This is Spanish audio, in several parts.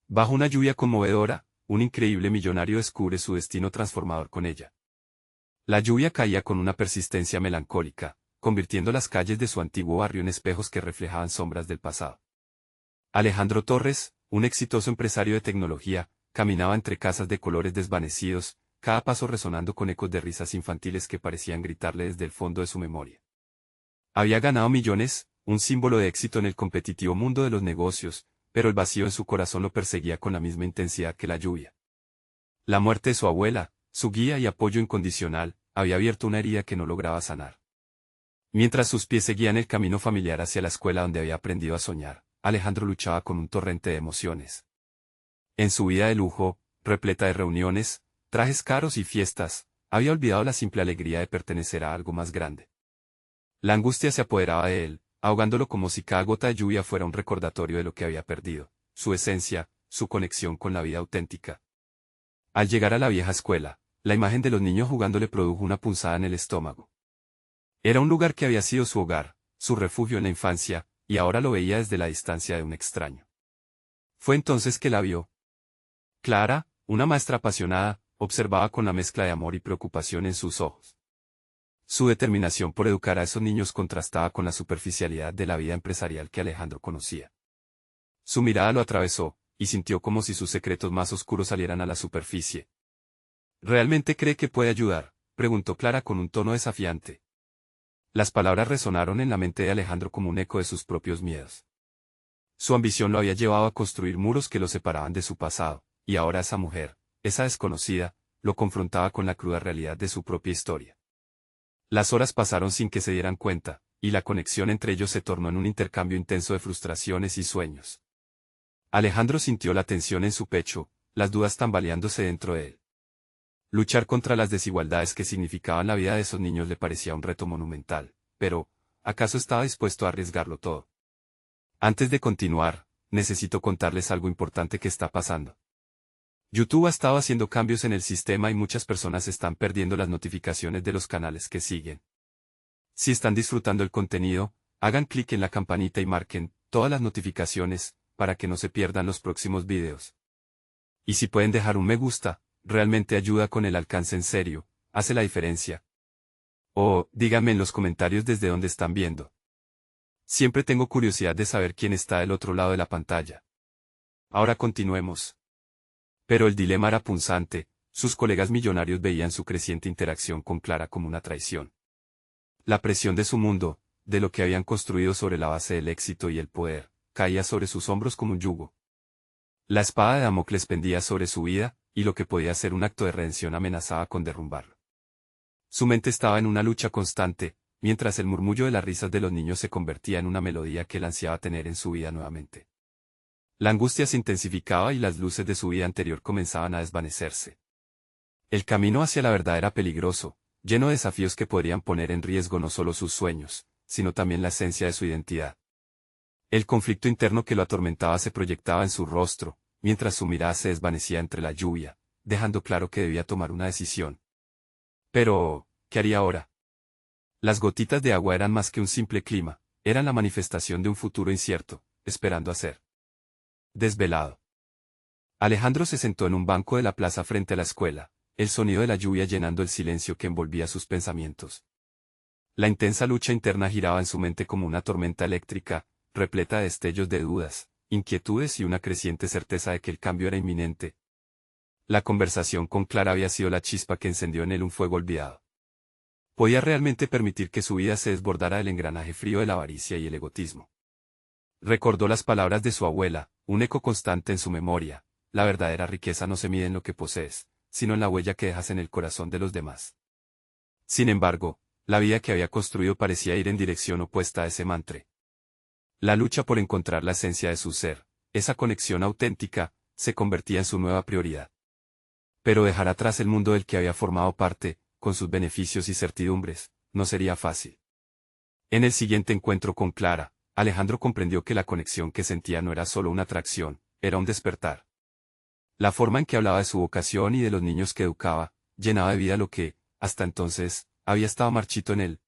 Bajo una lluvia conmovedora, un increíble millonario descubre su destino transformador con ella. La lluvia caía con una persistencia melancólica, convirtiendo las calles de su antiguo barrio en espejos que reflejaban sombras del pasado. Alejandro Torres, un exitoso empresario de tecnología, caminaba entre casas de colores desvanecidos, cada paso resonando con ecos de risas infantiles que parecían gritarle desde el fondo de su memoria. Había ganado millones, un símbolo de éxito en el competitivo mundo de los negocios, pero el vacío en su corazón lo perseguía con la misma intensidad que la lluvia. La muerte de su abuela, su guía y apoyo incondicional, había abierto una herida que no lograba sanar. Mientras sus pies seguían el camino familiar hacia la escuela donde había aprendido a soñar, Alejandro luchaba con un torrente de emociones. En su vida de lujo, repleta de reuniones, trajes caros y fiestas, había olvidado la simple alegría de pertenecer a algo más grande. La angustia se apoderaba de él, ahogándolo como si cada gota de lluvia fuera un recordatorio de lo que había perdido, su esencia, su conexión con la vida auténtica. Al llegar a la vieja escuela, la imagen de los niños jugando le produjo una punzada en el estómago. Era un lugar que había sido su hogar, su refugio en la infancia, y ahora lo veía desde la distancia de un extraño. Fue entonces que la vio. Clara, una maestra apasionada, observaba con la mezcla de amor y preocupación en sus ojos. Su determinación por educar a esos niños contrastaba con la superficialidad de la vida empresarial que Alejandro conocía. Su mirada lo atravesó, y sintió como si sus secretos más oscuros salieran a la superficie. ¿Realmente cree que puede ayudar?, preguntó Clara con un tono desafiante. Las palabras resonaron en la mente de Alejandro como un eco de sus propios miedos. Su ambición lo había llevado a construir muros que lo separaban de su pasado, y ahora esa mujer, esa desconocida, lo confrontaba con la cruda realidad de su propia historia. Las horas pasaron sin que se dieran cuenta, y la conexión entre ellos se tornó en un intercambio intenso de frustraciones y sueños. Alejandro sintió la tensión en su pecho, las dudas tambaleándose dentro de él. Luchar contra las desigualdades que significaban la vida de esos niños le parecía un reto monumental, pero, ¿acaso estaba dispuesto a arriesgarlo todo? Antes de continuar, necesito contarles algo importante que está pasando. YouTube ha estado haciendo cambios en el sistema y muchas personas están perdiendo las notificaciones de los canales que siguen. Si están disfrutando el contenido, hagan clic en la campanita y marquen todas las notificaciones, para que no se pierdan los próximos videos. Y si pueden dejar un me gusta, realmente ayuda con el alcance en serio, hace la diferencia. O, díganme en los comentarios desde dónde están viendo. Siempre tengo curiosidad de saber quién está del otro lado de la pantalla. Ahora continuemos. Pero el dilema era punzante, sus colegas millonarios veían su creciente interacción con Clara como una traición. La presión de su mundo, de lo que habían construido sobre la base del éxito y el poder, caía sobre sus hombros como un yugo. La espada de Damocles pendía sobre su vida, y lo que podía ser un acto de redención amenazaba con derrumbarlo. Su mente estaba en una lucha constante, mientras el murmullo de las risas de los niños se convertía en una melodía que él ansiaba tener en su vida nuevamente. La angustia se intensificaba y las luces de su vida anterior comenzaban a desvanecerse. El camino hacia la verdad era peligroso, lleno de desafíos que podrían poner en riesgo no solo sus sueños, sino también la esencia de su identidad. El conflicto interno que lo atormentaba se proyectaba en su rostro, mientras su mirada se desvanecía entre la lluvia, dejando claro que debía tomar una decisión. Pero, ¿qué haría ahora? Las gotitas de agua eran más que un simple clima, eran la manifestación de un futuro incierto, esperando a ser desvelado. Alejandro se sentó en un banco de la plaza frente a la escuela, el sonido de la lluvia llenando el silencio que envolvía sus pensamientos. La intensa lucha interna giraba en su mente como una tormenta eléctrica, repleta de destellos de dudas, inquietudes y una creciente certeza de que el cambio era inminente. La conversación con Clara había sido la chispa que encendió en él un fuego olvidado. ¿Podía realmente permitir que su vida se desbordara del engranaje frío de la avaricia y el egoísmo? Recordó las palabras de su abuela, un eco constante en su memoria: la verdadera riqueza no se mide en lo que posees, sino en la huella que dejas en el corazón de los demás. Sin embargo, la vida que había construido parecía ir en dirección opuesta a ese mantra. La lucha por encontrar la esencia de su ser, esa conexión auténtica, se convertía en su nueva prioridad. Pero dejar atrás el mundo del que había formado parte, con sus beneficios y certidumbres, no sería fácil. En el siguiente encuentro con Clara, Alejandro comprendió que la conexión que sentía no era solo una atracción, era un despertar. La forma en que hablaba de su vocación y de los niños que educaba, llenaba de vida lo que, hasta entonces, había estado marchito en él.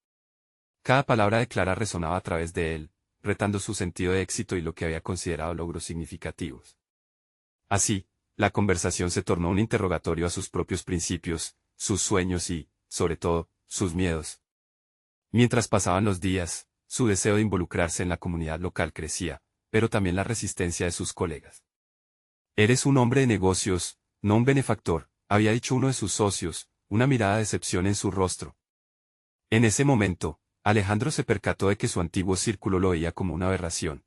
Cada palabra de Clara resonaba a través de él, retando su sentido de éxito y lo que había considerado logros significativos. Así, la conversación se tornó un interrogatorio a sus propios principios, sus sueños y, sobre todo, sus miedos. Mientras pasaban los días, su deseo de involucrarse en la comunidad local crecía, pero también la resistencia de sus colegas. Eres un hombre de negocios, no un benefactor, había dicho uno de sus socios, una mirada de decepción en su rostro. En ese momento, Alejandro se percató de que su antiguo círculo lo veía como una aberración.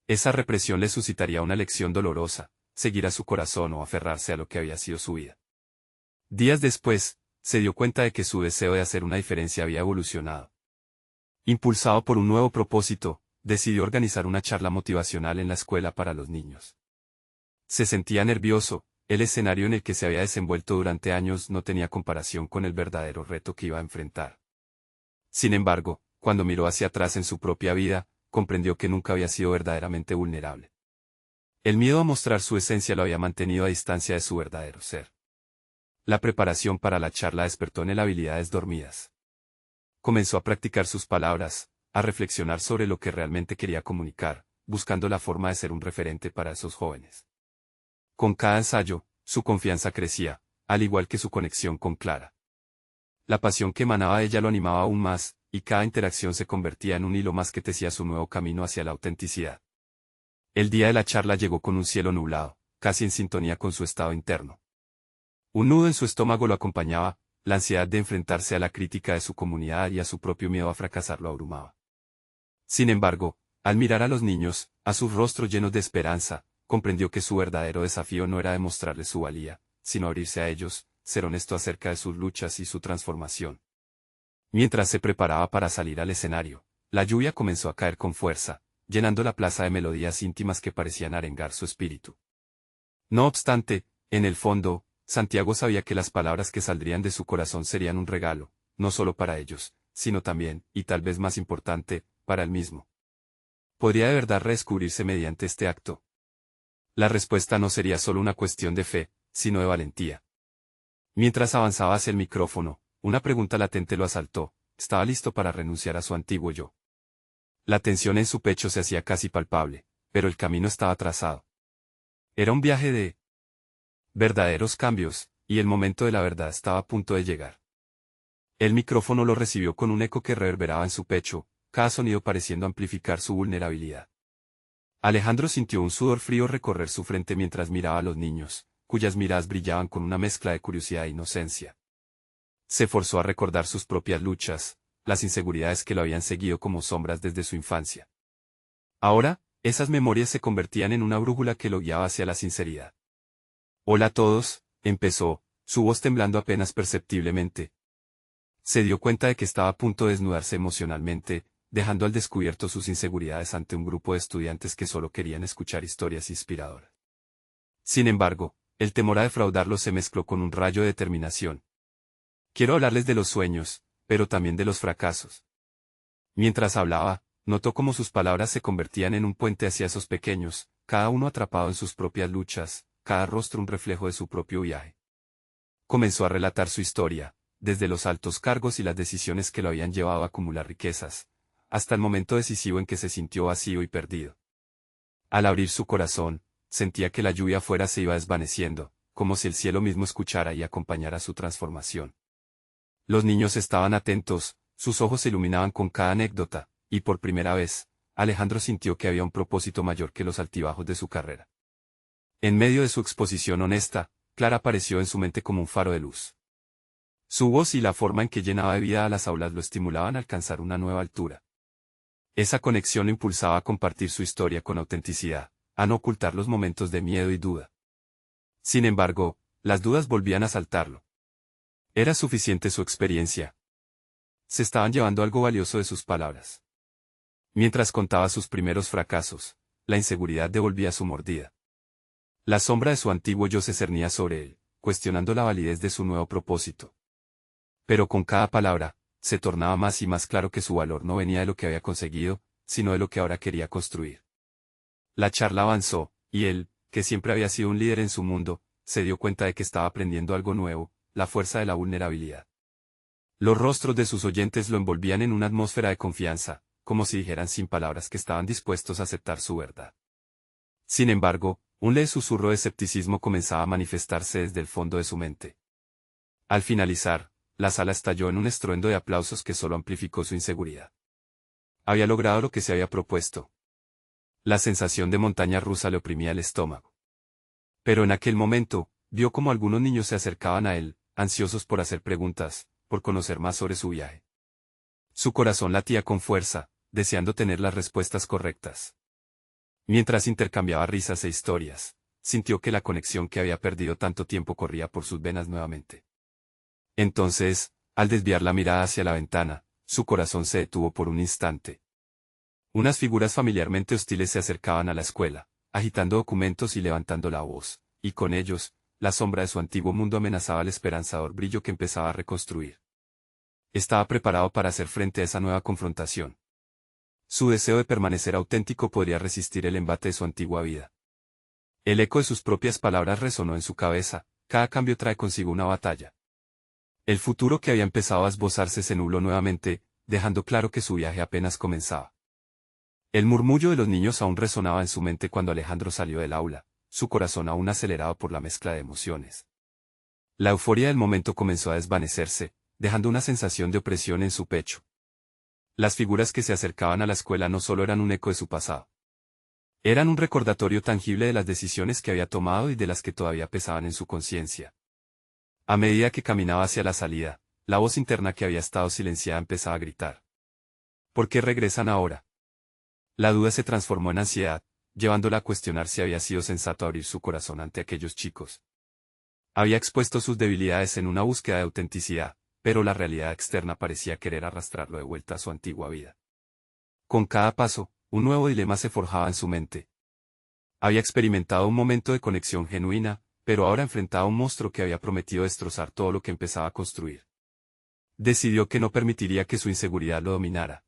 Esa represión le suscitaría una lección dolorosa, seguir a su corazón o aferrarse a lo que había sido su vida. Días después, se dio cuenta de que su deseo de hacer una diferencia había evolucionado. Impulsado por un nuevo propósito, decidió organizar una charla motivacional en la escuela para los niños. Se sentía nervioso, el escenario en el que se había desenvuelto durante años no tenía comparación con el verdadero reto que iba a enfrentar. Sin embargo, cuando miró hacia atrás en su propia vida, comprendió que nunca había sido verdaderamente vulnerable. El miedo a mostrar su esencia lo había mantenido a distancia de su verdadero ser. La preparación para la charla despertó en él habilidades dormidas. Comenzó a practicar sus palabras, a reflexionar sobre lo que realmente quería comunicar, buscando la forma de ser un referente para esos jóvenes. Con cada ensayo, su confianza crecía, al igual que su conexión con Clara. La pasión que emanaba de ella lo animaba aún más, y cada interacción se convertía en un hilo más que tecía su nuevo camino hacia la autenticidad. El día de la charla llegó con un cielo nublado, casi en sintonía con su estado interno. Un nudo en su estómago lo acompañaba, la ansiedad de enfrentarse a la crítica de su comunidad y a su propio miedo a fracasar lo abrumaba. Sin embargo, al mirar a los niños, a sus rostros llenos de esperanza, comprendió que su verdadero desafío no era demostrarles su valía, sino abrirse a ellos, ser honesto acerca de sus luchas y su transformación. Mientras se preparaba para salir al escenario, la lluvia comenzó a caer con fuerza, llenando la plaza de melodías íntimas que parecían arengar su espíritu. No obstante, en el fondo, Santiago sabía que las palabras que saldrían de su corazón serían un regalo, no solo para ellos, sino también, y tal vez más importante, para él mismo. ¿Podría de verdad redescubrirse mediante este acto? La respuesta no sería solo una cuestión de fe, sino de valentía. Mientras avanzaba hacia el micrófono, una pregunta latente lo asaltó. ¿Estaba listo para renunciar a su antiguo yo? La tensión en su pecho se hacía casi palpable, pero el camino estaba trazado. Era un viaje de verdaderos cambios, y el momento de la verdad estaba a punto de llegar. El micrófono lo recibió con un eco que reverberaba en su pecho, cada sonido pareciendo amplificar su vulnerabilidad. Alejandro sintió un sudor frío recorrer su frente mientras miraba a los niños, cuyas miradas brillaban con una mezcla de curiosidad e inocencia. Se forzó a recordar sus propias luchas, las inseguridades que lo habían seguido como sombras desde su infancia. Ahora, esas memorias se convertían en una brújula que lo guiaba hacia la sinceridad. Hola a todos, empezó, su voz temblando apenas perceptiblemente. Se dio cuenta de que estaba a punto de desnudarse emocionalmente, dejando al descubierto sus inseguridades ante un grupo de estudiantes que solo querían escuchar historias inspiradoras. Sin embargo, el temor a defraudarlos se mezcló con un rayo de determinación. Quiero hablarles de los sueños, pero también de los fracasos. Mientras hablaba, notó cómo sus palabras se convertían en un puente hacia esos pequeños, cada uno atrapado en sus propias luchas, cada rostro un reflejo de su propio viaje. Comenzó a relatar su historia, desde los altos cargos y las decisiones que lo habían llevado a acumular riquezas, hasta el momento decisivo en que se sintió vacío y perdido. Al abrir su corazón, sentía que la lluvia afuera se iba desvaneciendo, como si el cielo mismo escuchara y acompañara su transformación. Los niños estaban atentos, sus ojos se iluminaban con cada anécdota, y por primera vez, Alejandro sintió que había un propósito mayor que los altibajos de su carrera. En medio de su exposición honesta, Clara apareció en su mente como un faro de luz. Su voz y la forma en que llenaba de vida a las aulas lo estimulaban a alcanzar una nueva altura. Esa conexión lo impulsaba a compartir su historia con autenticidad, a no ocultar los momentos de miedo y duda. Sin embargo, las dudas volvían a asaltarlo. ¿Era suficiente su experiencia? Se estaban llevando algo valioso de sus palabras. Mientras contaba sus primeros fracasos, la inseguridad devolvía su mordida. La sombra de su antiguo yo se cernía sobre él, cuestionando la validez de su nuevo propósito. Pero con cada palabra, se tornaba más y más claro que su valor no venía de lo que había conseguido, sino de lo que ahora quería construir. La charla avanzó, y él, que siempre había sido un líder en su mundo, se dio cuenta de que estaba aprendiendo algo nuevo, la fuerza de la vulnerabilidad. Los rostros de sus oyentes lo envolvían en una atmósfera de confianza, como si dijeran sin palabras que estaban dispuestos a aceptar su verdad. Sin embargo, Un leve susurro de escepticismo comenzaba a manifestarse desde el fondo de su mente. Al finalizar, la sala estalló en un estruendo de aplausos que solo amplificó su inseguridad. Había logrado lo que se había propuesto. La sensación de montaña rusa le oprimía el estómago. Pero en aquel momento, vio como algunos niños se acercaban a él, ansiosos por hacer preguntas, por conocer más sobre su viaje. Su corazón latía con fuerza, deseando tener las respuestas correctas. Mientras intercambiaba risas e historias, sintió que la conexión que había perdido tanto tiempo corría por sus venas nuevamente. Entonces, al desviar la mirada hacia la ventana, su corazón se detuvo por un instante. Unas figuras familiarmente hostiles se acercaban a la escuela, agitando documentos y levantando la voz, y con ellos, la sombra de su antiguo mundo amenazaba el esperanzador brillo que empezaba a reconstruir. Estaba preparado para hacer frente a esa nueva confrontación. Su deseo de permanecer auténtico podría resistir el embate de su antigua vida. El eco de sus propias palabras resonó en su cabeza, cada cambio trae consigo una batalla. El futuro que había empezado a esbozarse se nubló nuevamente, dejando claro que su viaje apenas comenzaba. El murmullo de los niños aún resonaba en su mente cuando Alejandro salió del aula, su corazón aún acelerado por la mezcla de emociones. La euforia del momento comenzó a desvanecerse, dejando una sensación de opresión en su pecho. Las figuras que se acercaban a la escuela no solo eran un eco de su pasado. Eran un recordatorio tangible de las decisiones que había tomado y de las que todavía pesaban en su conciencia. A medida que caminaba hacia la salida, la voz interna que había estado silenciada empezaba a gritar. ¿Por qué regresan ahora? La duda se transformó en ansiedad, llevándola a cuestionar si había sido sensato abrir su corazón ante aquellos chicos. Había expuesto sus debilidades en una búsqueda de autenticidad, pero la realidad externa parecía querer arrastrarlo de vuelta a su antigua vida. Con cada paso, un nuevo dilema se forjaba en su mente. Había experimentado un momento de conexión genuina, pero ahora enfrentaba a un monstruo que había prometido destrozar todo lo que empezaba a construir. Decidió que no permitiría que su inseguridad lo dominara.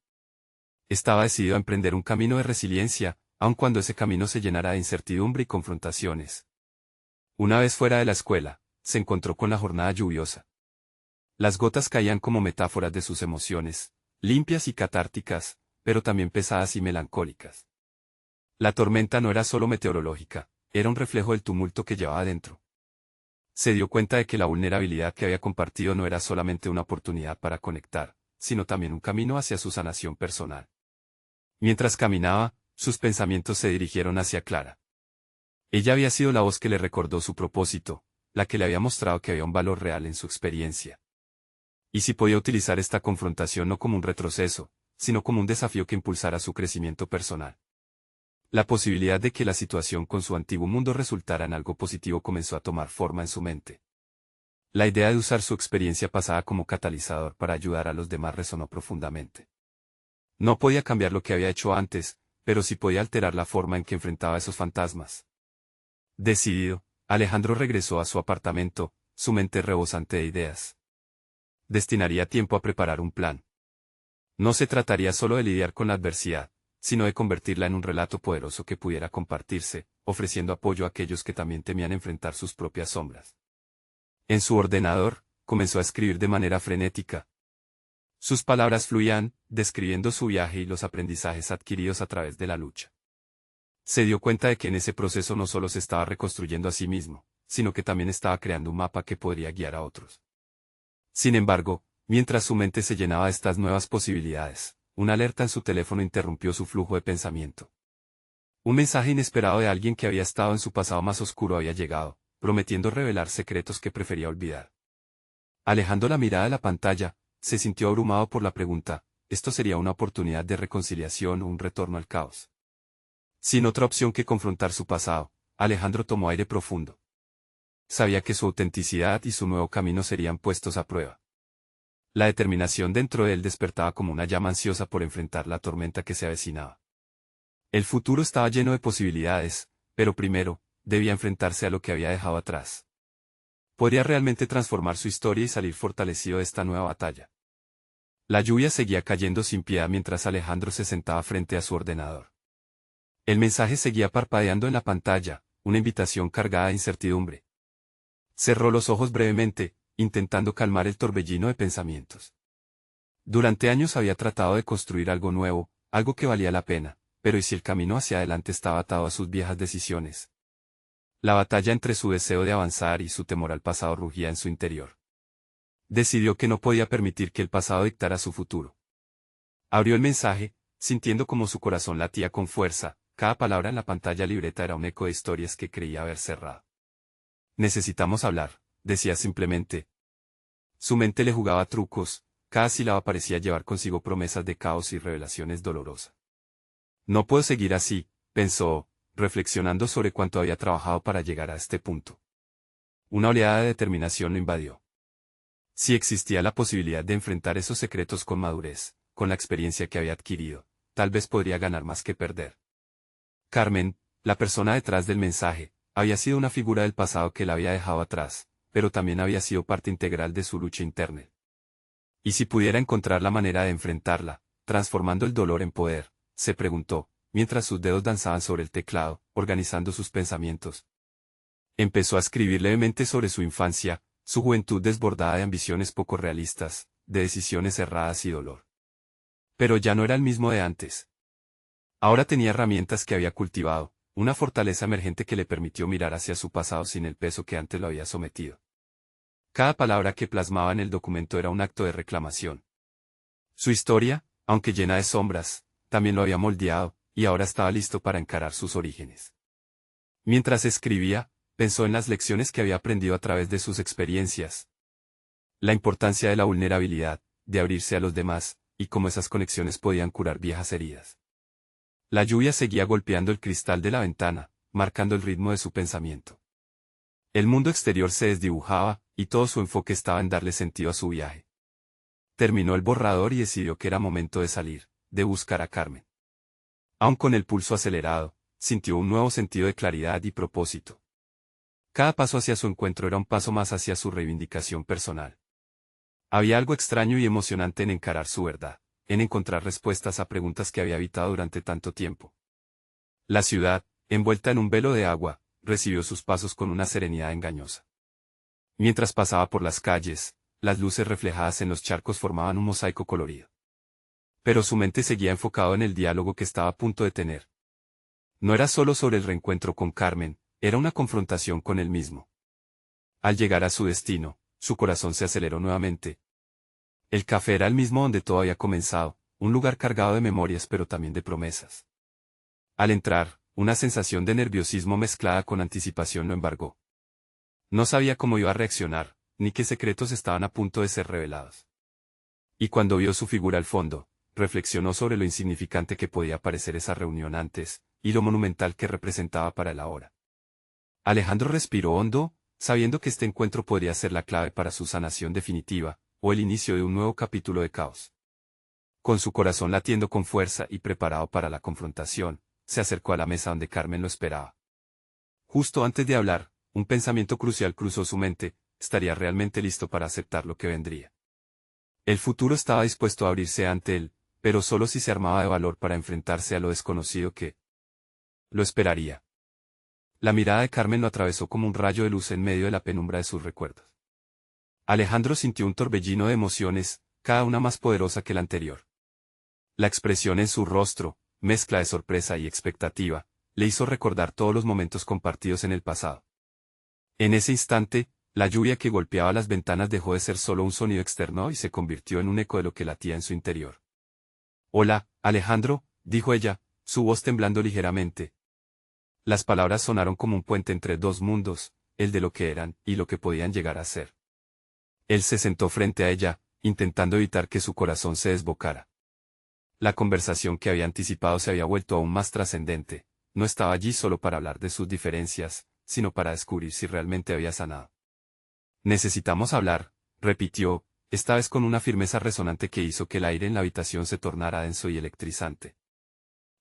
Estaba decidido a emprender un camino de resiliencia, aun cuando ese camino se llenara de incertidumbre y confrontaciones. Una vez fuera de la escuela, se encontró con la jornada lluviosa. Las gotas caían como metáforas de sus emociones, limpias y catárticas, pero también pesadas y melancólicas. La tormenta no era solo meteorológica, era un reflejo del tumulto que llevaba dentro. Se dio cuenta de que la vulnerabilidad que había compartido no era solamente una oportunidad para conectar, sino también un camino hacia su sanación personal. Mientras caminaba, sus pensamientos se dirigieron hacia Clara. Ella había sido la voz que le recordó su propósito, la que le había mostrado que había un valor real en su experiencia. Y si podía utilizar esta confrontación no como un retroceso, sino como un desafío que impulsara su crecimiento personal. La posibilidad de que la situación con su antiguo mundo resultara en algo positivo comenzó a tomar forma en su mente. La idea de usar su experiencia pasada como catalizador para ayudar a los demás resonó profundamente. No podía cambiar lo que había hecho antes, pero sí podía alterar la forma en que enfrentaba esos fantasmas. Decidido, Alejandro regresó a su apartamento, su mente rebosante de ideas. Destinaría tiempo a preparar un plan. No se trataría solo de lidiar con la adversidad, sino de convertirla en un relato poderoso que pudiera compartirse, ofreciendo apoyo a aquellos que también temían enfrentar sus propias sombras. En su ordenador, comenzó a escribir de manera frenética. Sus palabras fluían, describiendo su viaje y los aprendizajes adquiridos a través de la lucha. Se dio cuenta de que en ese proceso no solo se estaba reconstruyendo a sí mismo, sino que también estaba creando un mapa que podría guiar a otros. Sin embargo, mientras su mente se llenaba de estas nuevas posibilidades, una alerta en su teléfono interrumpió su flujo de pensamiento. Un mensaje inesperado de alguien que había estado en su pasado más oscuro había llegado, prometiendo revelar secretos que prefería olvidar. Alejando la mirada de la pantalla, se sintió abrumado por la pregunta, ¿esto sería una oportunidad de reconciliación o un retorno al caos? Sin otra opción que confrontar su pasado, Alejandro tomó aire profundo. Sabía que su autenticidad y su nuevo camino serían puestos a prueba. La determinación dentro de él despertaba como una llama ansiosa por enfrentar la tormenta que se avecinaba. El futuro estaba lleno de posibilidades, pero primero, debía enfrentarse a lo que había dejado atrás. Podría realmente transformar su historia y salir fortalecido de esta nueva batalla. La lluvia seguía cayendo sin piedad mientras Alejandro se sentaba frente a su ordenador. El mensaje seguía parpadeando en la pantalla, una invitación cargada de incertidumbre. Cerró los ojos brevemente, intentando calmar el torbellino de pensamientos. Durante años había tratado de construir algo nuevo, algo que valía la pena, pero ¿y si el camino hacia adelante estaba atado a sus viejas decisiones? La batalla entre su deseo de avanzar y su temor al pasado rugía en su interior. Decidió que no podía permitir que el pasado dictara su futuro. Abrió el mensaje, sintiendo como su corazón latía con fuerza. Cada palabra en la pantalla libreta era un eco de historias que creía haber cerrado. Necesitamos hablar, decía simplemente. Su mente le jugaba trucos, cada sílaba parecía llevar consigo promesas de caos y revelaciones dolorosas. No puedo seguir así, pensó, reflexionando sobre cuánto había trabajado para llegar a este punto. Una oleada de determinación lo invadió. Si existía la posibilidad de enfrentar esos secretos con madurez, con la experiencia que había adquirido, tal vez podría ganar más que perder. Carmen, la persona detrás del mensaje, había sido una figura del pasado que la había dejado atrás, pero también había sido parte integral de su lucha interna. ¿Y si pudiera encontrar la manera de enfrentarla, transformando el dolor en poder? Se preguntó, mientras sus dedos danzaban sobre el teclado, organizando sus pensamientos. Empezó a escribir levemente sobre su infancia, su juventud desbordada de ambiciones poco realistas, de decisiones erradas y dolor. Pero ya no era el mismo de antes. Ahora tenía herramientas que había cultivado, una fortaleza emergente que le permitió mirar hacia su pasado sin el peso que antes lo había sometido. Cada palabra que plasmaba en el documento era un acto de reclamación. Su historia, aunque llena de sombras, también lo había moldeado, y ahora estaba listo para encarar sus orígenes. Mientras escribía, pensó en las lecciones que había aprendido a través de sus experiencias. La importancia de la vulnerabilidad, de abrirse a los demás, y cómo esas conexiones podían curar viejas heridas. La lluvia seguía golpeando el cristal de la ventana, marcando el ritmo de su pensamiento. El mundo exterior se desdibujaba, y todo su enfoque estaba en darle sentido a su viaje. Terminó el borrador y decidió que era momento de salir, de buscar a Carmen. Aun con el pulso acelerado, sintió un nuevo sentido de claridad y propósito. Cada paso hacia su encuentro era un paso más hacia su reivindicación personal. Había algo extraño y emocionante en encarar su verdad, en encontrar respuestas a preguntas que había evitado durante tanto tiempo. La ciudad, envuelta en un velo de agua, recibió sus pasos con una serenidad engañosa. Mientras pasaba por las calles, las luces reflejadas en los charcos formaban un mosaico colorido. Pero su mente seguía enfocado en el diálogo que estaba a punto de tener. No era solo sobre el reencuentro con Carmen, era una confrontación con él mismo. Al llegar a su destino, su corazón se aceleró nuevamente. El café era el mismo donde todo había comenzado, un lugar cargado de memorias pero también de promesas. Al entrar, una sensación de nerviosismo mezclada con anticipación lo embargó. No sabía cómo iba a reaccionar, ni qué secretos estaban a punto de ser revelados. Y cuando vio su figura al fondo, reflexionó sobre lo insignificante que podía parecer esa reunión antes, y lo monumental que representaba para él ahora. Alejandro respiró hondo, sabiendo que este encuentro podría ser la clave para su sanación definitiva, o el inicio de un nuevo capítulo de caos. Con su corazón latiendo con fuerza y preparado para la confrontación, se acercó a la mesa donde Carmen lo esperaba. Justo antes de hablar, un pensamiento crucial cruzó su mente: ¿estaría realmente listo para aceptar lo que vendría? El futuro estaba dispuesto a abrirse ante él, pero solo si se armaba de valor para enfrentarse a lo desconocido que lo esperaría. La mirada de Carmen lo atravesó como un rayo de luz en medio de la penumbra de sus recuerdos. Alejandro sintió un torbellino de emociones, cada una más poderosa que la anterior. La expresión en su rostro, mezcla de sorpresa y expectativa, le hizo recordar todos los momentos compartidos en el pasado. En ese instante, la lluvia que golpeaba las ventanas dejó de ser solo un sonido externo y se convirtió en un eco de lo que latía en su interior. «Hola, Alejandro», dijo ella, su voz temblando ligeramente. Las palabras sonaron como un puente entre dos mundos, el de lo que eran y lo que podían llegar a ser. Él se sentó frente a ella, intentando evitar que su corazón se desbocara. La conversación que había anticipado se había vuelto aún más trascendente. No estaba allí solo para hablar de sus diferencias, sino para descubrir si realmente había sanado. «Necesitamos hablar», repitió, esta vez con una firmeza resonante que hizo que el aire en la habitación se tornara denso y electrizante.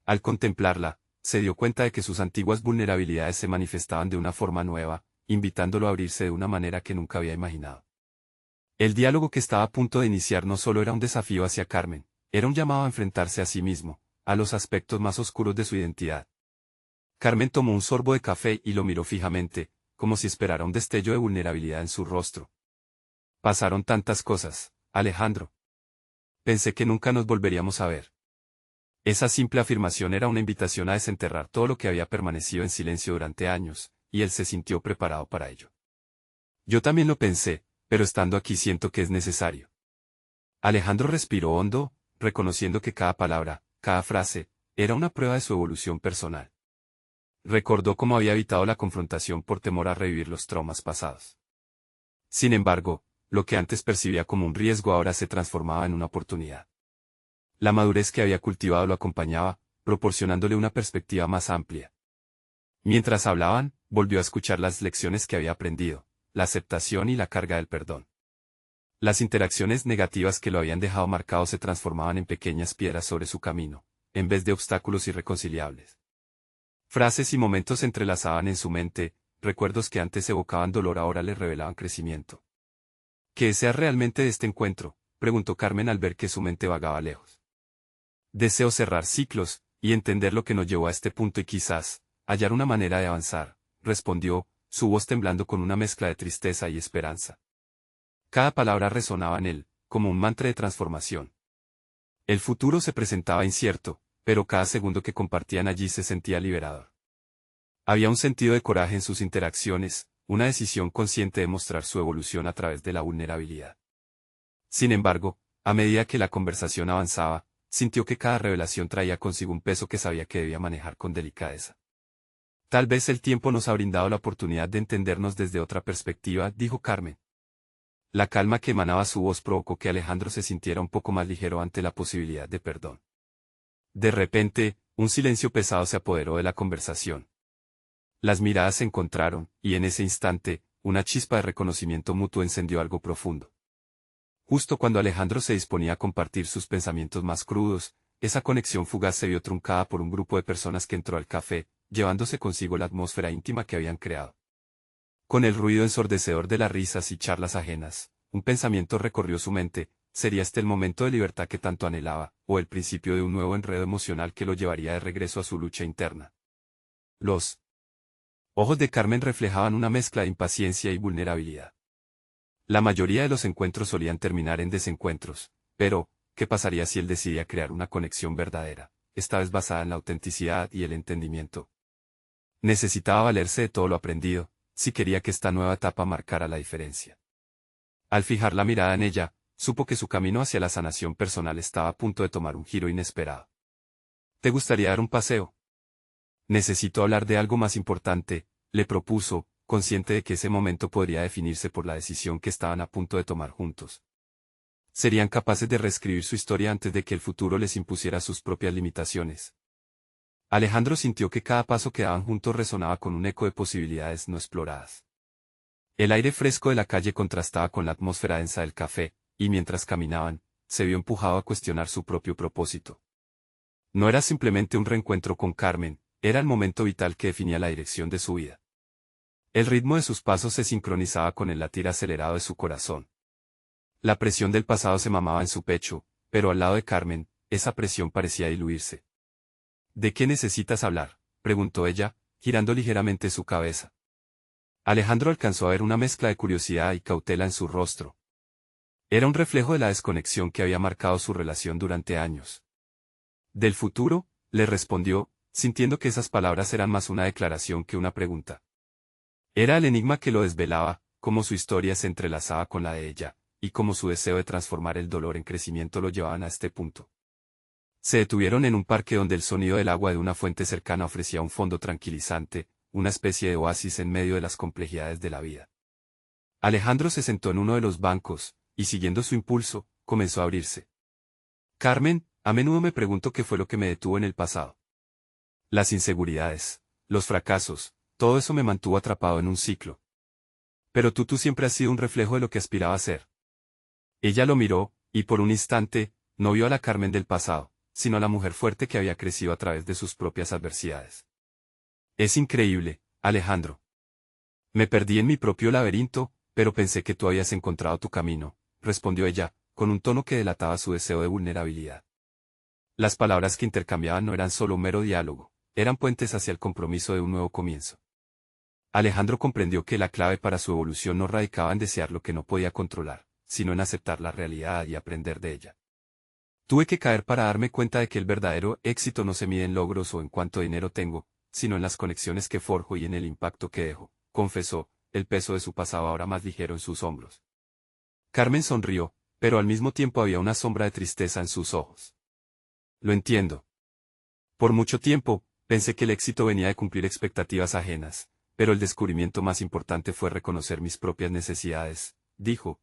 Al contemplarla, se dio cuenta de que sus antiguas vulnerabilidades se manifestaban de una forma nueva, invitándolo a abrirse de una manera que nunca había imaginado. El diálogo que estaba a punto de iniciar no solo era un desafío hacia Carmen, era un llamado a enfrentarse a sí mismo, a los aspectos más oscuros de su identidad. Carmen tomó un sorbo de café y lo miró fijamente, como si esperara un destello de vulnerabilidad en su rostro. «Pasaron tantas cosas, Alejandro. Pensé que nunca nos volveríamos a ver». Esa simple afirmación era una invitación a desenterrar todo lo que había permanecido en silencio durante años, y él se sintió preparado para ello. Yo también lo pensé, pero estando aquí siento que es necesario. Alejandro respiró hondo, reconociendo que cada palabra, cada frase, era una prueba de su evolución personal. Recordó cómo había evitado la confrontación por temor a revivir los traumas pasados. Sin embargo, lo que antes percibía como un riesgo ahora se transformaba en una oportunidad. La madurez que había cultivado lo acompañaba, proporcionándole una perspectiva más amplia. Mientras hablaban, volvió a escuchar las lecciones que había aprendido, la aceptación y la carga del perdón. Las interacciones negativas que lo habían dejado marcado se transformaban en pequeñas piedras sobre su camino, en vez de obstáculos irreconciliables. Frases y momentos se entrelazaban en su mente, recuerdos que antes evocaban dolor ahora le revelaban crecimiento. ¿Qué desea realmente de este encuentro?, preguntó Carmen al ver que su mente vagaba lejos. Deseo cerrar ciclos, y entender lo que nos llevó a este punto y quizás, hallar una manera de avanzar, respondió, su voz temblando con una mezcla de tristeza y esperanza. Cada palabra resonaba en él, como un mantra de transformación. El futuro se presentaba incierto, pero cada segundo que compartían allí se sentía liberador. Había un sentido de coraje en sus interacciones, una decisión consciente de mostrar su evolución a través de la vulnerabilidad. Sin embargo, a medida que la conversación avanzaba, sintió que cada revelación traía consigo un peso que sabía que debía manejar con delicadeza. Tal vez el tiempo nos ha brindado la oportunidad de entendernos desde otra perspectiva, dijo Carmen. La calma que emanaba su voz provocó que Alejandro se sintiera un poco más ligero ante la posibilidad de perdón. De repente, un silencio pesado se apoderó de la conversación. Las miradas se encontraron, y en ese instante, una chispa de reconocimiento mutuo encendió algo profundo. Justo cuando Alejandro se disponía a compartir sus pensamientos más crudos, esa conexión fugaz se vio truncada por un grupo de personas que entró al café, llevándose consigo la atmósfera íntima que habían creado. Con el ruido ensordecedor de las risas y charlas ajenas, un pensamiento recorrió su mente: ¿sería este el momento de libertad que tanto anhelaba, o el principio de un nuevo enredo emocional que lo llevaría de regreso a su lucha interna? Los ojos de Carmen reflejaban una mezcla de impaciencia y vulnerabilidad. La mayoría de los encuentros solían terminar en desencuentros, pero, ¿qué pasaría si él decidía crear una conexión verdadera, esta vez basada en la autenticidad y el entendimiento? Necesitaba valerse de todo lo aprendido, si quería que esta nueva etapa marcara la diferencia. Al fijar la mirada en ella, supo que su camino hacia la sanación personal estaba a punto de tomar un giro inesperado. ¿Te gustaría dar un paseo? Necesito hablar de algo más importante, le propuso, consciente de que ese momento podría definirse por la decisión que estaban a punto de tomar juntos. Serían capaces de reescribir su historia antes de que el futuro les impusiera sus propias limitaciones. Alejandro sintió que cada paso que daban juntos resonaba con un eco de posibilidades no exploradas. El aire fresco de la calle contrastaba con la atmósfera densa del café, y mientras caminaban, se vio empujado a cuestionar su propio propósito. No era simplemente un reencuentro con Carmen, era el momento vital que definía la dirección de su vida. El ritmo de sus pasos se sincronizaba con el latir acelerado de su corazón. La presión del pasado se mamaba en su pecho, pero al lado de Carmen, esa presión parecía diluirse. ¿De qué necesitas hablar?, preguntó ella, girando ligeramente su cabeza. Alejandro alcanzó a ver una mezcla de curiosidad y cautela en su rostro. Era un reflejo de la desconexión que había marcado su relación durante años. Del futuro, le respondió, sintiendo que esas palabras eran más una declaración que una pregunta. Era el enigma que lo desvelaba, cómo su historia se entrelazaba con la de ella, y cómo su deseo de transformar el dolor en crecimiento lo llevaban a este punto. Se detuvieron en un parque donde el sonido del agua de una fuente cercana ofrecía un fondo tranquilizante, una especie de oasis en medio de las complejidades de la vida. Alejandro se sentó en uno de los bancos, y siguiendo su impulso, comenzó a abrirse. Carmen, a menudo me pregunto qué fue lo que me detuvo en el pasado. Las inseguridades, los fracasos, todo eso me mantuvo atrapado en un ciclo. Pero tú siempre has sido un reflejo de lo que aspiraba a ser. Ella lo miró, y por un instante, no vio a la Carmen del pasado, sino a la mujer fuerte que había crecido a través de sus propias adversidades. Es increíble, Alejandro. Me perdí en mi propio laberinto, pero pensé que tú habías encontrado tu camino, respondió ella, con un tono que delataba su deseo de vulnerabilidad. Las palabras que intercambiaban no eran solo un mero diálogo, eran puentes hacia el compromiso de un nuevo comienzo. Alejandro comprendió que la clave para su evolución no radicaba en desear lo que no podía controlar, sino en aceptar la realidad y aprender de ella. Tuve que caer para darme cuenta de que el verdadero éxito no se mide en logros o en cuánto dinero tengo, sino en las conexiones que forjo y en el impacto que dejo, confesó, el peso de su pasado ahora más ligero en sus hombros. Carmen sonrió, pero al mismo tiempo había una sombra de tristeza en sus ojos. Lo entiendo. Por mucho tiempo, pensé que el éxito venía de cumplir expectativas ajenas, pero el descubrimiento más importante fue reconocer mis propias necesidades, dijo.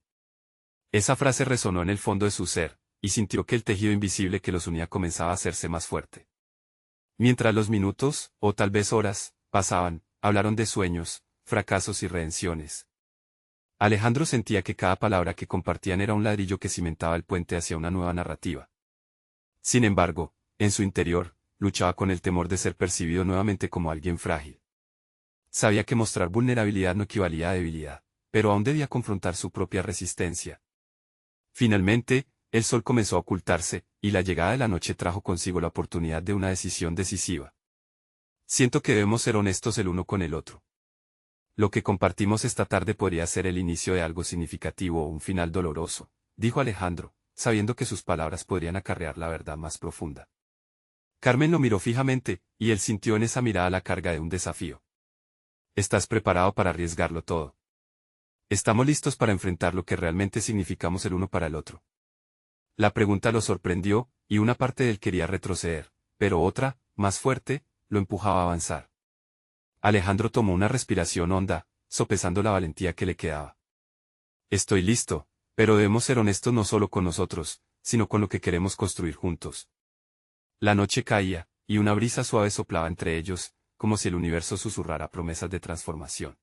Esa frase resonó en el fondo de su ser, y sintió que el tejido invisible que los unía comenzaba a hacerse más fuerte. Mientras los minutos, o tal vez horas, pasaban, hablaron de sueños, fracasos y redenciones. Alejandro sentía que cada palabra que compartían era un ladrillo que cimentaba el puente hacia una nueva narrativa. Sin embargo, en su interior, luchaba con el temor de ser percibido nuevamente como alguien frágil. Sabía que mostrar vulnerabilidad no equivalía a debilidad, pero aún debía confrontar su propia resistencia. Finalmente, el sol comenzó a ocultarse, y la llegada de la noche trajo consigo la oportunidad de una decisión decisiva. Siento que debemos ser honestos el uno con el otro. Lo que compartimos esta tarde podría ser el inicio de algo significativo o un final doloroso, dijo Alejandro, sabiendo que sus palabras podrían acarrear la verdad más profunda. Carmen lo miró fijamente, y él sintió en esa mirada la carga de un desafío. ¿Estás preparado para arriesgarlo todo? ¿Estamos listos para enfrentar lo que realmente significamos el uno para el otro? La pregunta lo sorprendió, y una parte de él quería retroceder, pero otra, más fuerte, lo empujaba a avanzar. Alejandro tomó una respiración honda, sopesando la valentía que le quedaba. Estoy listo, pero debemos ser honestos no solo con nosotros, sino con lo que queremos construir juntos. La noche caía, y una brisa suave soplaba entre ellos, como si el universo susurrara promesas de transformación.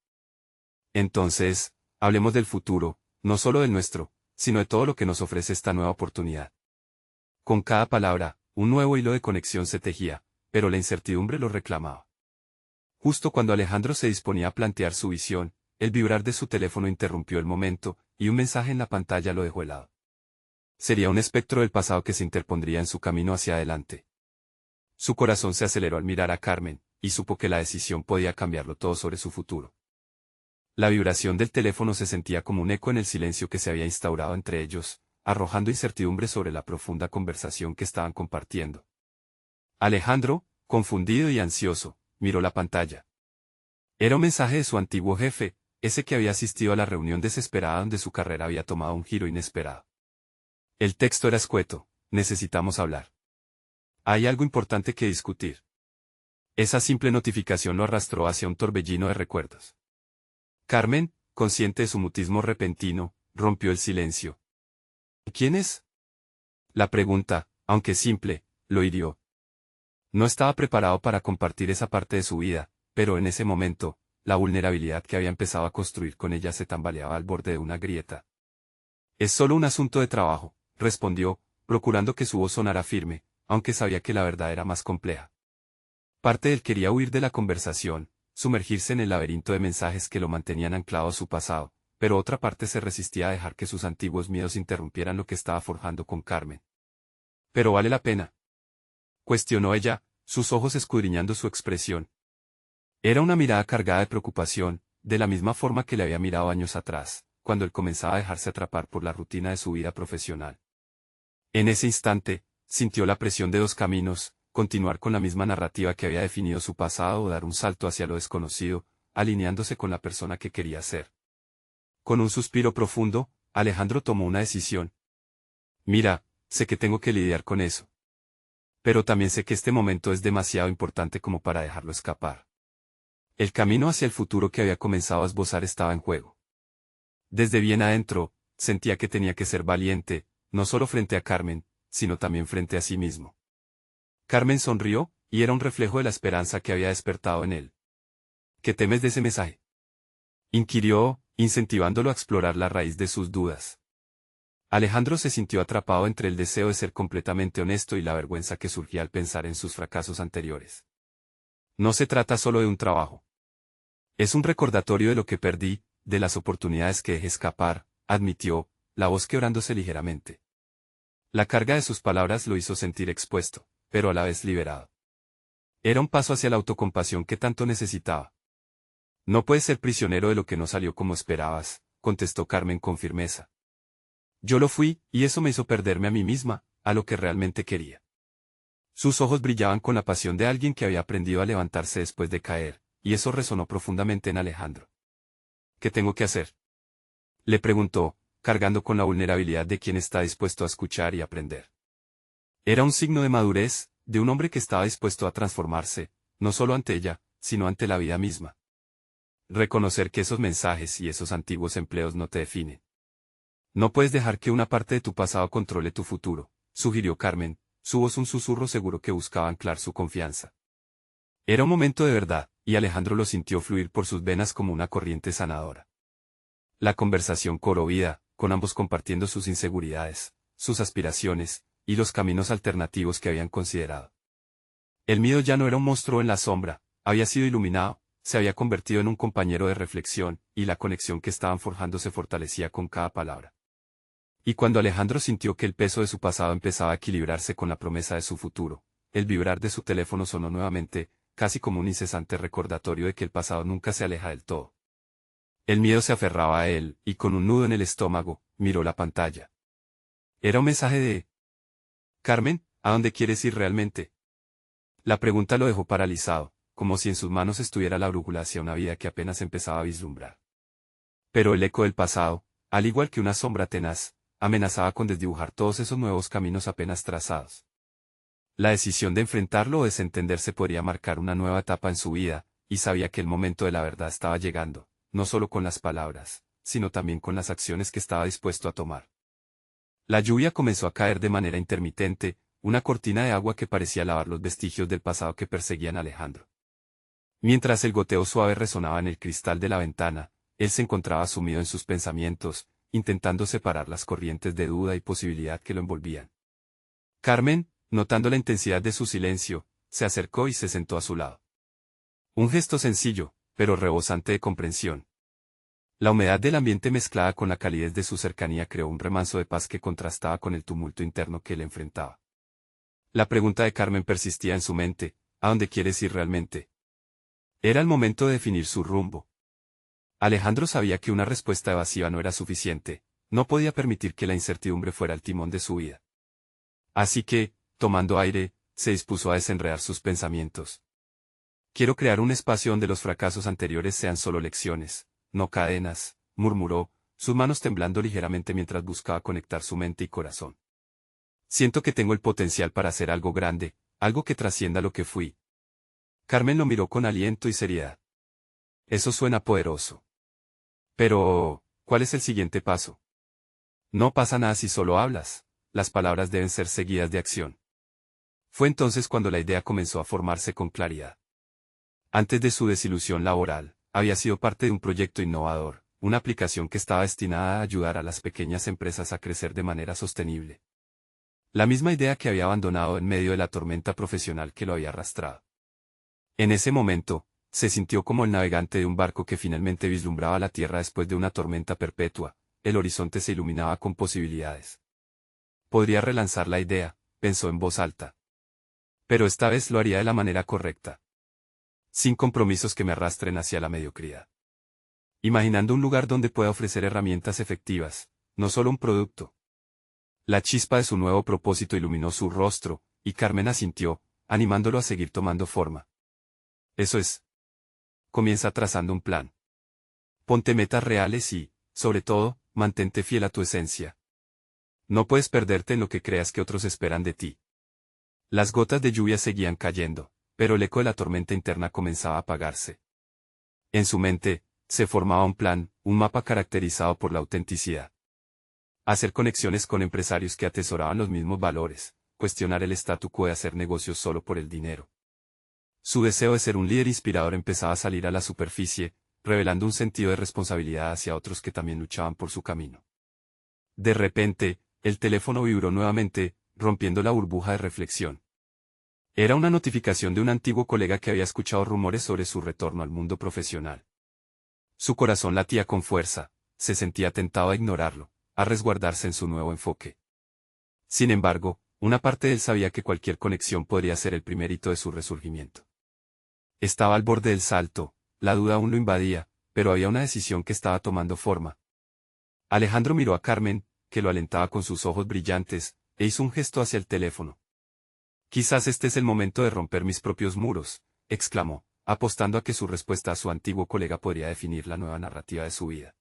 Entonces, hablemos del futuro, no solo del nuestro, sino de todo lo que nos ofrece esta nueva oportunidad. Con cada palabra, un nuevo hilo de conexión se tejía, pero la incertidumbre lo reclamaba. Justo cuando Alejandro se disponía a plantear su visión, el vibrar de su teléfono interrumpió el momento, y un mensaje en la pantalla lo dejó helado. Sería un espectro del pasado que se interpondría en su camino hacia adelante. Su corazón se aceleró al mirar a Carmen, y supo que la decisión podía cambiarlo todo sobre su futuro. La vibración del teléfono se sentía como un eco en el silencio que se había instaurado entre ellos, arrojando incertidumbre sobre la profunda conversación que estaban compartiendo. Alejandro, confundido y ansioso, miró la pantalla. Era un mensaje de su antiguo jefe, ese que había asistido a la reunión desesperada donde su carrera había tomado un giro inesperado. El texto era escueto: necesitamos hablar. Hay algo importante que discutir. Esa simple notificación lo arrastró hacia un torbellino de recuerdos. Carmen, consciente de su mutismo repentino, rompió el silencio. ¿Quién es? La pregunta, aunque simple, lo hirió. No estaba preparado para compartir esa parte de su vida, pero en ese momento, la vulnerabilidad que había empezado a construir con ella se tambaleaba al borde de una grieta. Es solo un asunto de trabajo, respondió, procurando que su voz sonara firme, aunque sabía que la verdad era más compleja. Parte de él quería huir de la conversación, sumergirse en el laberinto de mensajes que lo mantenían anclado a su pasado, pero otra parte se resistía a dejar que sus antiguos miedos interrumpieran lo que estaba forjando con Carmen. ¿Pero vale la pena?, cuestionó ella, sus ojos escudriñando su expresión. Era una mirada cargada de preocupación, de la misma forma que le había mirado años atrás, cuando él comenzaba a dejarse atrapar por la rutina de su vida profesional. En ese instante, sintió la presión de dos caminos: continuar con la misma narrativa que había definido su pasado o dar un salto hacia lo desconocido, alineándose con la persona que quería ser. Con un suspiro profundo, Alejandro tomó una decisión. Mira, sé que tengo que lidiar con eso. Pero también sé que este momento es demasiado importante como para dejarlo escapar. El camino hacia el futuro que había comenzado a esbozar estaba en juego. Desde bien adentro, sentía que tenía que ser valiente, no solo frente a Carmen, sino también frente a sí mismo. Carmen sonrió, y era un reflejo de la esperanza que había despertado en él. ¿Qué temes de ese mensaje?, inquirió, incentivándolo a explorar la raíz de sus dudas. Alejandro se sintió atrapado entre el deseo de ser completamente honesto y la vergüenza que surgía al pensar en sus fracasos anteriores. No se trata solo de un trabajo. Es un recordatorio de lo que perdí, de las oportunidades que dejé escapar, admitió, la voz quebrándose ligeramente. La carga de sus palabras lo hizo sentir expuesto, pero a la vez liberado. Era un paso hacia la autocompasión que tanto necesitaba. No puedes ser prisionero de lo que no salió como esperabas, contestó Carmen con firmeza. Yo lo fui, y eso me hizo perderme a mí misma, a lo que realmente quería. Sus ojos brillaban con la pasión de alguien que había aprendido a levantarse después de caer, y eso resonó profundamente en Alejandro. ¿Qué tengo que hacer?, le preguntó, cargando con la vulnerabilidad de quien está dispuesto a escuchar y aprender. Era un signo de madurez, de un hombre que estaba dispuesto a transformarse, no solo ante ella, sino ante la vida misma. Reconocer que esos mensajes y esos antiguos empleos no te definen. No puedes dejar que una parte de tu pasado controle tu futuro, sugirió Carmen, su voz un susurro seguro que buscaba anclar su confianza. Era un momento de verdad, y Alejandro lo sintió fluir por sus venas como una corriente sanadora. La conversación cobró vida, con ambos compartiendo sus inseguridades, sus aspiraciones, y los caminos alternativos que habían considerado. El miedo ya no era un monstruo en la sombra, había sido iluminado, se había convertido en un compañero de reflexión, y la conexión que estaban forjando se fortalecía con cada palabra. Y cuando Alejandro sintió que el peso de su pasado empezaba a equilibrarse con la promesa de su futuro, el vibrar de su teléfono sonó nuevamente, casi como un incesante recordatorio de que el pasado nunca se aleja del todo. El miedo se aferraba a él, y con un nudo en el estómago, miró la pantalla. Era un mensaje de Carmen, ¿a dónde quieres ir realmente? La pregunta lo dejó paralizado, como si en sus manos estuviera la brújula hacia una vida que apenas empezaba a vislumbrar. Pero el eco del pasado, al igual que una sombra tenaz, amenazaba con desdibujar todos esos nuevos caminos apenas trazados. La decisión de enfrentarlo o desentenderse podría marcar una nueva etapa en su vida, y sabía que el momento de la verdad estaba llegando, no solo con las palabras, sino también con las acciones que estaba dispuesto a tomar. La lluvia comenzó a caer de manera intermitente, una cortina de agua que parecía lavar los vestigios del pasado que perseguían a Alejandro. Mientras el goteo suave resonaba en el cristal de la ventana, él se encontraba sumido en sus pensamientos, intentando separar las corrientes de duda y posibilidad que lo envolvían. Carmen, notando la intensidad de su silencio, se acercó y se sentó a su lado. Un gesto sencillo, pero rebosante de comprensión. La humedad del ambiente mezclada con la calidez de su cercanía creó un remanso de paz que contrastaba con el tumulto interno que él enfrentaba. La pregunta de Carmen persistía en su mente, ¿a dónde quieres ir realmente? Era el momento de definir su rumbo. Alejandro sabía que una respuesta evasiva no era suficiente, no podía permitir que la incertidumbre fuera el timón de su vida. Así que, tomando aire, se dispuso a desenredar sus pensamientos. Quiero crear un espacio donde los fracasos anteriores sean solo lecciones, no cadenas, murmuró, sus manos temblando ligeramente mientras buscaba conectar su mente y corazón. Siento que tengo el potencial para hacer algo grande, algo que trascienda lo que fui. Carmen lo miró con aliento y seriedad. Eso suena poderoso. Pero, ¿cuál es el siguiente paso? No pasa nada si solo hablas, las palabras deben ser seguidas de acción. Fue entonces cuando la idea comenzó a formarse con claridad. Antes de su desilusión laboral, había sido parte de un proyecto innovador, una aplicación que estaba destinada a ayudar a las pequeñas empresas a crecer de manera sostenible. La misma idea que había abandonado en medio de la tormenta profesional que lo había arrastrado. En ese momento, se sintió como el navegante de un barco que finalmente vislumbraba la tierra después de una tormenta perpetua, el horizonte se iluminaba con posibilidades. Podría relanzar la idea, pensó en voz alta. Pero esta vez lo haría de la manera correcta. Sin compromisos que me arrastren hacia la mediocridad. Imaginando un lugar donde pueda ofrecer herramientas efectivas, no solo un producto. La chispa de su nuevo propósito iluminó su rostro, y Carmen asintió, animándolo a seguir tomando forma. Eso es. Comienza trazando un plan. Ponte metas reales y, sobre todo, mantente fiel a tu esencia. No puedes perderte en lo que creas que otros esperan de ti. Las gotas de lluvia seguían cayendo, pero el eco de la tormenta interna comenzaba a apagarse. En su mente, se formaba un plan, un mapa caracterizado por la autenticidad. Hacer conexiones con empresarios que atesoraban los mismos valores, cuestionar el statu quo de hacer negocios solo por el dinero. Su deseo de ser un líder inspirador empezaba a salir a la superficie, revelando un sentido de responsabilidad hacia otros que también luchaban por su camino. De repente, el teléfono vibró nuevamente, rompiendo la burbuja de reflexión. Era una notificación de un antiguo colega que había escuchado rumores sobre su retorno al mundo profesional. Su corazón latía con fuerza, se sentía tentado a ignorarlo, a resguardarse en su nuevo enfoque. Sin embargo, una parte de él sabía que cualquier conexión podría ser el primer hito de su resurgimiento. Estaba al borde del salto, la duda aún lo invadía, pero había una decisión que estaba tomando forma. Alejandro miró a Carmen, que lo alentaba con sus ojos brillantes, e hizo un gesto hacia el teléfono. Quizás este es el momento de romper mis propios muros, exclamó, apostando a que su respuesta a su antiguo colega podría definir la nueva narrativa de su vida.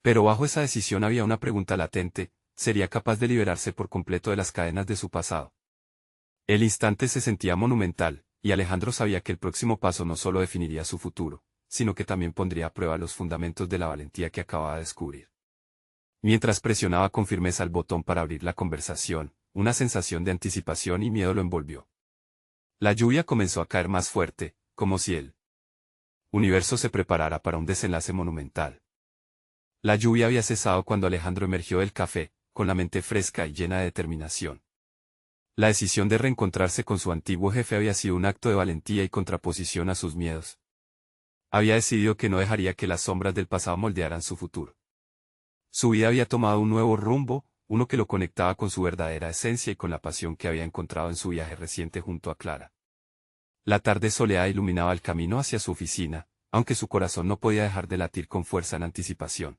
Pero bajo esa decisión había una pregunta latente: ¿sería capaz de liberarse por completo de las cadenas de su pasado? El instante se sentía monumental, y Alejandro sabía que el próximo paso no solo definiría su futuro, sino que también pondría a prueba los fundamentos de la valentía que acababa de descubrir. Mientras presionaba con firmeza el botón para abrir la conversación, una sensación de anticipación y miedo lo envolvió. La lluvia comenzó a caer más fuerte, como si el universo se preparara para un desenlace monumental. La lluvia había cesado cuando Alejandro emergió del café, con la mente fresca y llena de determinación. La decisión de reencontrarse con su antiguo jefe había sido un acto de valentía y contraposición a sus miedos. Había decidido que no dejaría que las sombras del pasado moldearan su futuro. Su vida había tomado un nuevo rumbo, uno que lo conectaba con su verdadera esencia y con la pasión que había encontrado en su viaje reciente junto a Clara. La tarde soleada iluminaba el camino hacia su oficina, aunque su corazón no podía dejar de latir con fuerza en anticipación.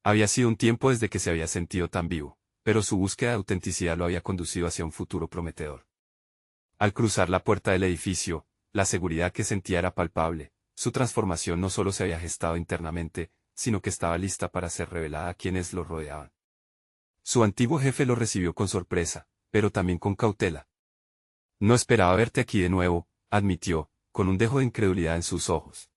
Había sido un tiempo desde que se había sentido tan vivo, pero su búsqueda de autenticidad lo había conducido hacia un futuro prometedor. Al cruzar la puerta del edificio, la seguridad que sentía era palpable. Su transformación no solo se había gestado internamente, sino que estaba lista para ser revelada a quienes lo rodeaban. Su antiguo jefe lo recibió con sorpresa, pero también con cautela. No esperaba verte aquí de nuevo, admitió, con un dejo de incredulidad en sus ojos.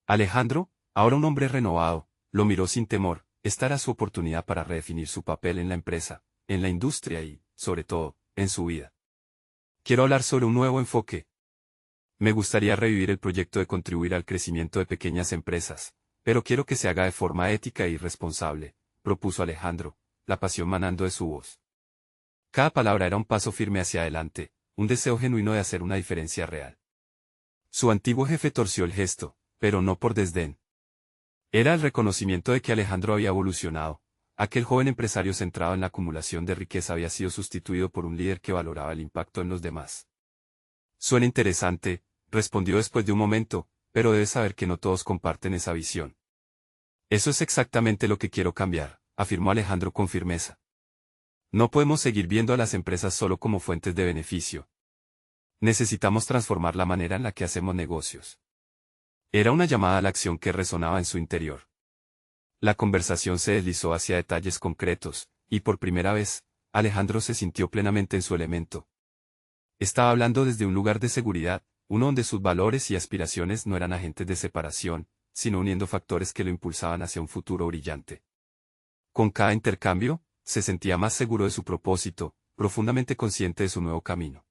Alejandro, ahora un hombre renovado, lo miró sin temor. Esta era su oportunidad para redefinir su papel en la empresa, en la industria y, sobre todo, en su vida. Quiero hablar sobre un nuevo enfoque. Me gustaría revivir el proyecto de contribuir al crecimiento de pequeñas empresas, pero quiero que se haga de forma ética y responsable, propuso Alejandro, la pasión manando de su voz. Cada palabra era un paso firme hacia adelante, un deseo genuino de hacer una diferencia real. Su antiguo jefe torció el gesto, pero no por desdén. Era el reconocimiento de que Alejandro había evolucionado. Aquel joven empresario centrado en la acumulación de riqueza había sido sustituido por un líder que valoraba el impacto en los demás. Suena interesante, respondió después de un momento, pero debes saber que no todos comparten esa visión. Eso es exactamente lo que quiero cambiar, afirmó Alejandro con firmeza. No podemos seguir viendo a las empresas solo como fuentes de beneficio. Necesitamos transformar la manera en la que hacemos negocios. Era una llamada a la acción que resonaba en su interior. La conversación se deslizó hacia detalles concretos, y por primera vez, Alejandro se sintió plenamente en su elemento. Estaba hablando desde un lugar de seguridad, uno donde sus valores y aspiraciones no eran agentes de separación, sino uniendo factores que lo impulsaban hacia un futuro brillante. Con cada intercambio, se sentía más seguro de su propósito, profundamente consciente de su nuevo camino.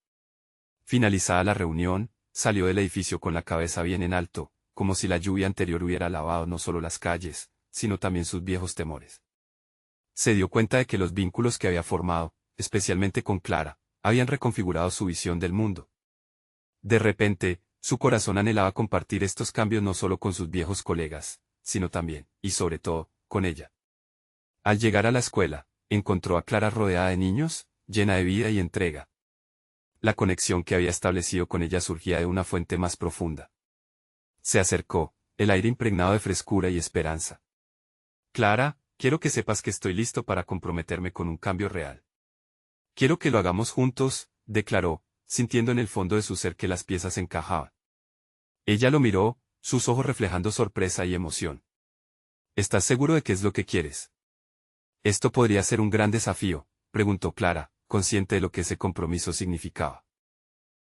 Finalizada la reunión, salió del edificio con la cabeza bien en alto, como si la lluvia anterior hubiera lavado no solo las calles, sino también sus viejos temores. Se dio cuenta de que los vínculos que había formado, especialmente con Clara, habían reconfigurado su visión del mundo. De repente, su corazón anhelaba compartir estos cambios no solo con sus viejos colegas, sino también, y sobre todo, con ella. Al llegar a la escuela, encontró a Clara rodeada de niños, llena de vida y entrega. La conexión que había establecido con ella surgía de una fuente más profunda. Se acercó, el aire impregnado de frescura y esperanza. Clara, quiero que sepas que estoy listo para comprometerme con un cambio real. Quiero que lo hagamos juntos, declaró, sintiendo en el fondo de su ser que las piezas encajaban. Ella lo miró, sus ojos reflejando sorpresa y emoción. ¿Estás seguro de qué es lo que quieres? Esto podría ser un gran desafío, preguntó Clara, consciente de lo que ese compromiso significaba.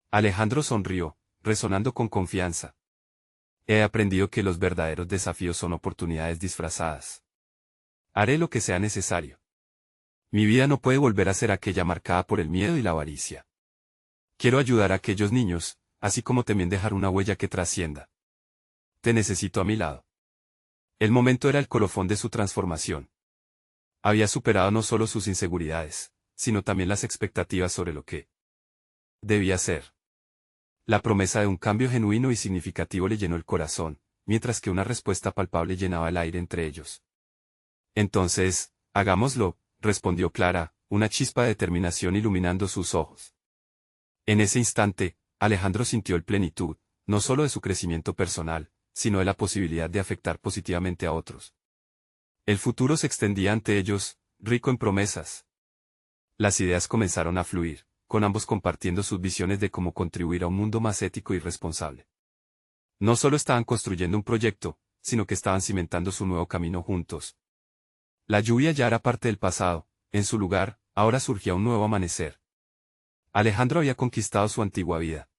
Alejandro sonrió, resonando con confianza. He aprendido que los verdaderos desafíos son oportunidades disfrazadas. Haré lo que sea necesario. Mi vida no puede volver a ser aquella marcada por el miedo y la avaricia. Quiero ayudar a aquellos niños, así como también dejar una huella que trascienda. Te necesito a mi lado. El momento era el colofón de su transformación. Había superado no solo sus inseguridades, sino también las expectativas sobre lo que debía ser. La promesa de un cambio genuino y significativo le llenó el corazón, mientras que una respuesta palpable llenaba el aire entre ellos. Entonces, hagámoslo, respondió Clara, una chispa de determinación iluminando sus ojos. En ese instante, Alejandro sintió el plenitud, no solo de su crecimiento personal, sino de la posibilidad de afectar positivamente a otros. El futuro se extendía ante ellos, rico en promesas. Las ideas comenzaron a fluir, con ambos compartiendo sus visiones de cómo contribuir a un mundo más ético y responsable. No solo estaban construyendo un proyecto, sino que estaban cimentando su nuevo camino juntos. La lluvia ya era parte del pasado, en su lugar, ahora surgía un nuevo amanecer. Alejandro había conquistado su antigua vida.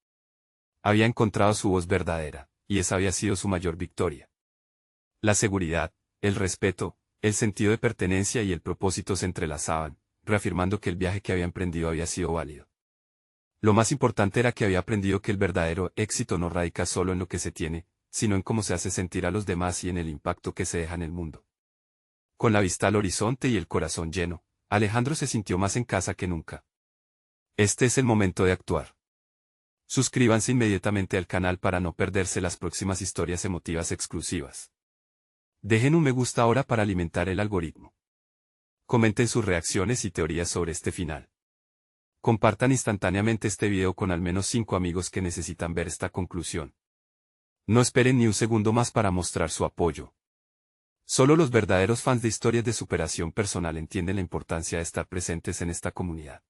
Había encontrado su voz verdadera, y esa había sido su mayor victoria. La seguridad, el respeto, el sentido de pertenencia y el propósito se entrelazaban, reafirmando que el viaje que había emprendido había sido válido. Lo más importante era que había aprendido que el verdadero éxito no radica solo en lo que se tiene, sino en cómo se hace sentir a los demás y en el impacto que se deja en el mundo. Con la vista al horizonte y el corazón lleno, Alejandro se sintió más en casa que nunca. Este es el momento de actuar. Suscríbanse inmediatamente al canal para no perderse las próximas historias emotivas exclusivas. Dejen un me gusta ahora para alimentar el algoritmo. Comenten sus reacciones y teorías sobre este final. Compartan instantáneamente este video con al menos 5 amigos que necesitan ver esta conclusión. No esperen ni un segundo más para mostrar su apoyo. Solo los verdaderos fans de historias de superación personal entienden la importancia de estar presentes en esta comunidad.